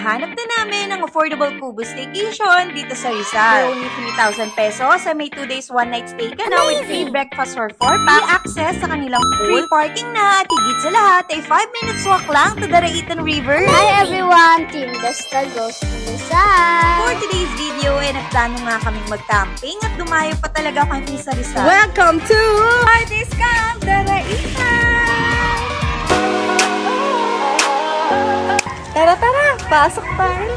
nahanap na namin ang affordable Kubo Staycation dito sa Rizal. For only 3,000 pesos, sa may 2 days, 1 night stay ka na with free breakfast for 4 packs, access sa kanilang pool, free parking na, at higit sa lahat ay 5 minutes walk lang to the Raitan River. Hi everyone! Team Desta goes to Rizal! For today's video, nagplano nga kaming mag-camping at dumayo pa talaga kami sa Rizal. Welcome to Artist Camp the Raitan! Tara, pasok tayo.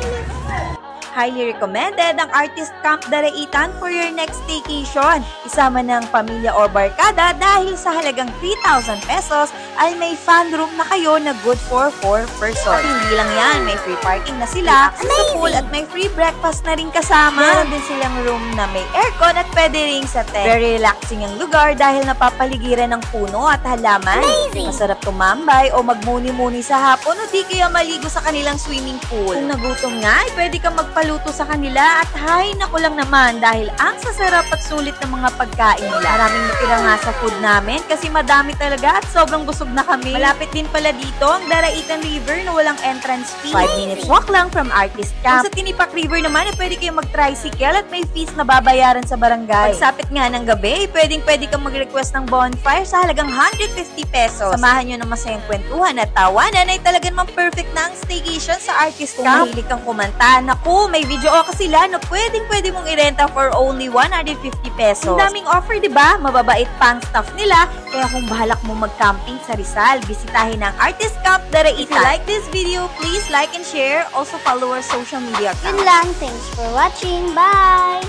Highly recommended ang Artist Camp Daraitan for your next staycation. Isama ng pamilya o barkada dahil sa halagang 3,000 pesos ay may fun room na kayo na good for 4 persons. At hindi lang yan, may free parking na sila sa pool at may free breakfast na rin kasama. Meron din silang room na may aircon at pwede rin sa tent. Very relaxing ang lugar dahil napapaligiran ng puno at halaman. Masarap tumambay o magmuni-muni sa hapon o di kaya maligo sa kanilang swimming pool. Kung nagutom nga, ay pwede kang magpaluto sa kanila at hay naku lang naman dahil ang sasarap at sulit ng mga pagkain nila. Maraming natira nga sa food namin kasi madami talaga at sobrang busog na kami. Malapit din pala dito ang Daraitan River na walang entrance fee. 5 minutes walk lang from Artist Camp. Kung sa Tinipak River naman, ay pwede kayong mag-tricycle at may fees na babayaran sa barangay. Pagsapit nga ng gabi, pwede kang mag-request ng bonfire sa halagang 150 pesos. Samahan nyo ng masayang kwentuhan at tawanan ay talagang perfect na ang staycation sa Artist Camp. Kung mahilig kang kumanta, naku, may video ka sila na pwede mong irenta for only 150 pesos. Ang daming offer, diba? Mababait pa ang staff nila. Kaya kung bahalak mo mag-camping sa Rizal, bisitahin ang Artist Camp Daraitan. If you like this video, please like and share. Also follow our social media accounts. Yun lang. Thanks for watching. Bye!